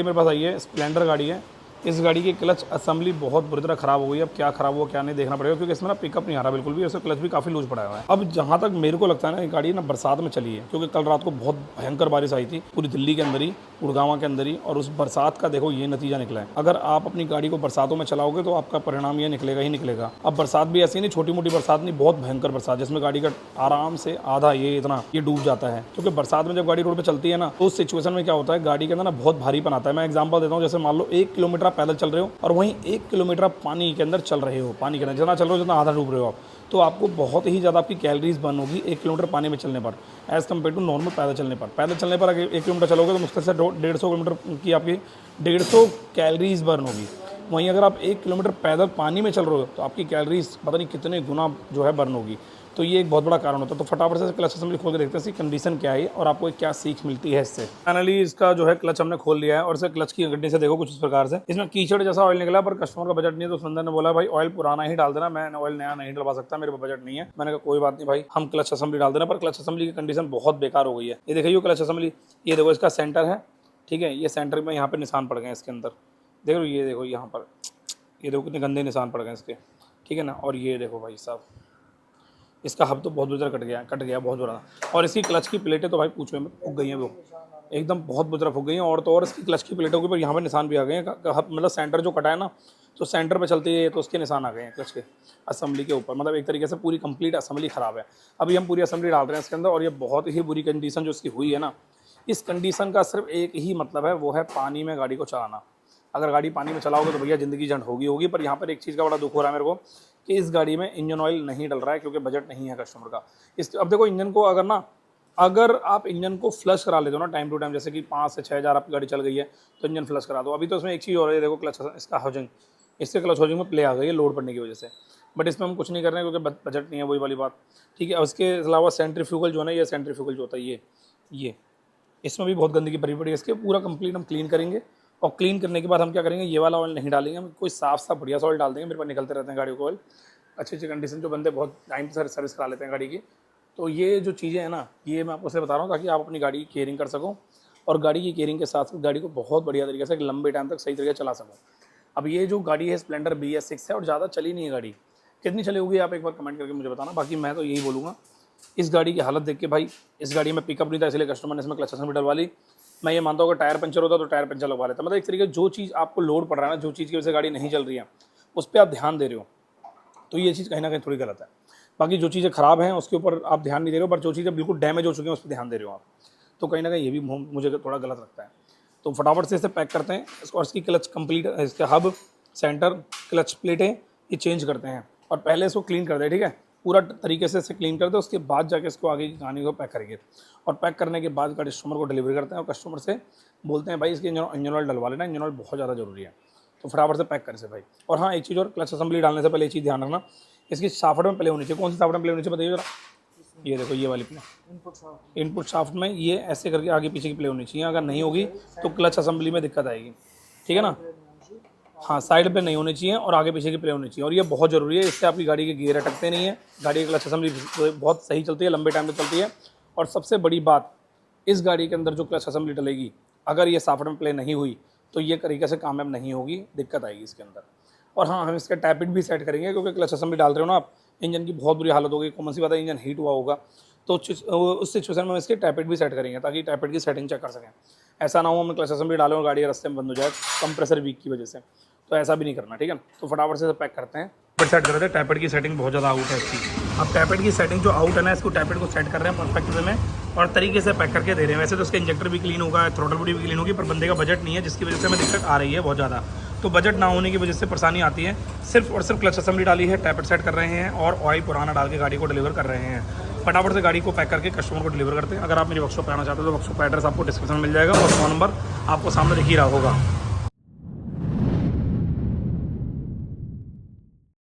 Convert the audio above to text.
मेरे पास आई है स्प्लेंडर गाड़ी है। इस गाड़ी की क्लच असेंबली बहुत बुरी तरह खराब हो गई है। अब क्या खराब हुआ क्या नहीं देखना पड़ेगा, क्योंकि इसमें ना पिकअप नहीं आ रहा बिल्कुल भी, इसका क्लच भी काफ़ी लूज पड़ा हुआ है। अब जहाँ तक मेरे को लगता है ना, ये गाड़ी ना बरसात में चली है, क्योंकि कल रात को बहुत भयंकर बारिश आई थी पूरी दिल्ली के अंदर ही, गुड़गांव के अंदर ही, और उस बरसात का देखो ये नतीजा निकला है। अगर आप अपनी गाड़ी को बरसातों में चलाओगे तो आपका परिणाम ये निकलेगा ही निकलेगा। अब बरसात भी ऐसी नहीं, छोटी मोटी बरसात नहीं, बहुत भयंकर बरसात, जिसमें गाड़ी का आराम से आधा ये डूब जाता है। क्योंकि बरसात में जब गाड़ी रोड पर चलती है ना, तो उस सिचुएशन में क्या होता है, गाड़ी के अंदर ना बहुत भारीपन आता है। मैं एग्जाम्पल देता हूँ, जैसे मान लो 1 किलोमीटर आप पैदल चल रहे हो और वहीं 1 किलोमीटर आप पानी के अंदर चल रहे हो, पानी के अंदर जितना चल रहे हो जितना आधा डूब रहे हो आप, तो आपको बहुत ही ज़्यादा आपकी कैलोरीज बर्न होगी 1 किलोमीटर पानी में चलने पर, एज़ कम्पेयर टू नॉर्मल पैदल चलने पर। पैदल चलने पर अगर 1 किलोमीटर चलोगे तो मुश्किल से 150 किलोमीटर की आपकी 150 कैलोरीज बर्न होगी। वहीं अगर आप 1 किलोमीटर पैदल पानी में चल रहे हो तो आपकी कैलोरीज पता नहीं कितने गुना जो है बर्न होगी। तो ये एक बहुत बड़ा कारण होता है। तो फटाफट से क्लच असेंबली खोल के देखते हैं इसकी कंडीशन क्या है और आपको क्या सीख मिलती है इससे। फाइनली इसका जो है क्लच हमने खोल लिया है और इसे क्लच की कंडीशन से देखो कुछ इस प्रकार से। इसमें कीचड़ जैसा ऑयल निकला, पर कस्टमर का बजट नहीं है, तो सुंदर ने बोला भाई ऑयल पुराना ही डाल देना, मैं ऑयल नया नहीं डलवा सकता, मेरे पास बजट नहीं है। मैंने कहा कोई बात नहीं भाई, हम क्लच असेंबली डाल देना। पर क्लच असेंबली की कंडीशन बहुत बेकार हो गई है। ये देखिए क्लच असेंबली, ये देखो इसका सेंटर है, ठीक है, ये सेंटर में यहाँ पे निशान पड़ गए इसके अंदर, देखो ये देखो यहाँ पर, ये देखो कितने गंदे निशान पड़ गए इसके, ठीक है ना। और ये देखो भाई साहब, इसका हब तो बहुत बुरी तरह कट गया बहुत बुरा। और इसकी क्लच की प्लेटें तो भाई पूछो में फूक गई हैं, वो एकदम बहुत बुरी तरह फूक गई हैं। और तो और इसकी क्लच की प्लेटों के ऊपर यहाँ पे निशान भी आ गए हैं, मतलब सेंटर जो कटा है ना, तो सेंटर पे चलती है तो उसके निशान आ गए हैं क्लच के असेंबली के ऊपर। मतलब एक तरीके से पूरी कंप्लीट असेंबली ख़राब है। अभी हम पूरी असेंबली डाल रहे हैं इसके अंदर, और ये बहुत ही बुरी कंडीशन जो इसकी हुई है ना, इस कंडीशन का सिर्फ एक ही मतलब है, वो है पानी में गाड़ी को चलाना। अगर गाड़ी पानी में चलाओगे तो भैया ज़िंदगी झंड होगी। पर यहाँ पर एक चीज़ का बड़ा दुख हो रहा है मेरे को, कि इस गाड़ी में इंजन ऑयल नहीं डल रहा है, क्योंकि बजट नहीं है कस्टमर का। अब देखो इंजन को अगर आप इंजन को फ्लश करा लेते हो ना टाइम टू टाइम, जैसे कि 5 से 6 हज़ार आपकी गाड़ी चल गई है तो इंजन फ्लश करा दो। अभी तो इसमें एक चीज़ हो रही है, देखो क्लच इसका हाउसिंग, इससे क्लच हाउसिंग में प्ले आ गई है लोड पड़ने की वजह से। बट इसमें हम कुछ नहीं कर रहे हैं क्योंकि बजट नहीं है, वही वाली बात, ठीक है। उसके अलावा सेंट्रीफ्यूगल जो है ना, ये सेंट्रीफ्यूगल जो होता है ये इसमें भी बहुत गंदगी भरी पड़ी है। इसके पूरा कंप्लीट हम क्लीन करेंगे, और क्लीन करने के बाद हम क्या करेंगे, ये वाला ऑयल नहीं डालेंगे, हम कोई साफ बढ़िया सा ऑयल डाल देंगे। मेरे पास निकलते रहते हैं गाड़ियों को ऑयल, अच्छी कंडीशन, जो बंदे बहुत टाइम से सर्विस करा लेते हैं गाड़ी की। तो ये जो चीज़ें हैं ना, ये मैं आपको इसलिए बता रहा हूँ ताकि आप अपनी गाड़ी की केयरिंग कर सको, और गाड़ी की केयरिंग के साथ साथ गाड़ी को बहुत बढ़िया तरीके से लंबे टाइम तक सही तरीके से चला सको। अब ये जो गाड़ी है स्प्लेंडर BS6 है, और ज़्यादा चली नहीं है गाड़ी। कितनी चली होगी आप एक बार कमेंट करके मुझे बताना। बाकी मैं तो यही बोलूँगा, इस गाड़ी की हालत देख के भाई, इस गाड़ी में पिकअप नहीं था, इसलिए कस्टमर ने इसमें क्लच असेंबली डलवा ली। मैं ये मानता हूँ कि टायर पंचर होता तो टायर पंचर लगवा लेता। मतलब एक तरीके जो चीज़ आपको लोड पड़ रहा है ना, जो चीज़ की वजह से गाड़ी नहीं चल रही है, उस पर आप ध्यान दे रहे हो, तो ये चीज़ कहीं ना कहीं थोड़ी गलत है। बाकी जो चीज़ें ख़राब हैं उसके ऊपर आप ध्यान नहीं दे रहे हो, पर जो चीज़ें बिल्कुल डैमेज हो चुकी हैं उस पर ध्यान दे रहे हो आप, तो कहीं ना कहीं ये भी मुझे थोड़ा गलत लगता है। तो फटाफट से इसे पैक करते हैं इसको, और इसकी क्लच कंप्लीट, इसके हब, सेंटर, क्लच प्लेटें ये चेंज करते हैं, और पहले इसको क्लीन कर दें, ठीक है, पूरा तरीके से इसे क्लीन कर दे। उसके बाद जाके इसको आगे की कहानी को पैक करेंगे, और पैक करने के बाद कस्टमर को डिलीवरी करते हैं, और कस्टमर से बोलते हैं भाई इसके इंजन ऑयल डलवा लेना, इंजन ऑयल बहुत ज़्यादा ज़रूरी है। तो फटाफट से पैक कर से भाई। और हाँ, एक चीज़ और, क्लच असेंबली डालने से पहले एक चीज़ ध्यान रखना, इसकी शाफ्ट में प्ले होनी चाहिए। कौन सी शाफ्ट में प्ले होनी चाहिए बताइए जरा। ये देखो ये वाली प्ले, इनपुट शाफ्ट में ये ऐसे करके आगे पीछे की प्ले होनी चाहिए। अगर नहीं होगी तो क्लच असेंबली में दिक्कत आएगी, ठीक है ना। हाँ, साइड पे नहीं होनी चाहिए और आगे पीछे की प्ले होनी चाहिए, और ये बहुत ज़रूरी है। इससे आपकी गाड़ी के गियर अटकते नहीं है, गाड़ी की क्लच असेंबली बहुत सही चलती है, लंबे टाइम तक चलती है। और सबसे बड़ी बात, इस गाड़ी के अंदर जो क्लच असेंबली डलेगी, अगर ये शाफ्ट में प्ले नहीं हुई तो ये तरीके से कामयाब नहीं होगी, दिक्कत आएगी इसके अंदर। और हाँ, हम इसका टैपिट भी सेट करेंगे, क्योंकि क्लच असेंबली डाल रहे हो ना आप, इंजन की बहुत बुरी हालत होगी, कौन सी बात है, इंजन हीट हुआ होगा, तो उस सिचुएशन में हम इसके टैपिट भी सेट करेंगे, ताकि टैपिट की सेटिंग चेक कर सकें। ऐसा ना हो हम क्लच असेंबली डालें और गाड़ी रास्ते में बंद हो जाए कंप्रेसर वीक की वजह से, तो ऐसा भी नहीं करना, ठीक है। तो फटाफट से पैक करते हैं, सेट कर रहे थे। टैपेट की सेटिंग बहुत ज़्यादा आउट है इसकी। अब टैपेट की सेटिंग जो आउट है ना, इसको टैपेट को सेट कर रहे हैं परफेक्ट वे में, और तरीके से पैक करके दे रहे हैं। वैसे तो उसके इंजेक्टर भी क्लीन होगा, थ्रोटल बॉडी भी क्लीन होगी, पर बंदे का बजट नहीं है, जिसकी वजह से हमें दिक्कत आ रही है बहुत ज़्यादा। तो बजट ना होने की वजह से परेशानी आती है। सिर्फ और सिर्फ क्लच असेंबली डाली है, टैपेट सेट कर रहे हैं, और ऑयल पुराना डाल के गाड़ी को डिलीवर कर रहे हैं। फटाफट से गाड़ी को पैक करके कस्टमर को डिलीवर करते हैं। अगर आप मेरी वर्कशॉप पे आना चाहते हो तो वर्कशॉप का एड्रेस आपको डिस्क्रिप्शन में मिल जाएगा, और फ़ोन नंबर आपको सामने दिख ही रहा होगा।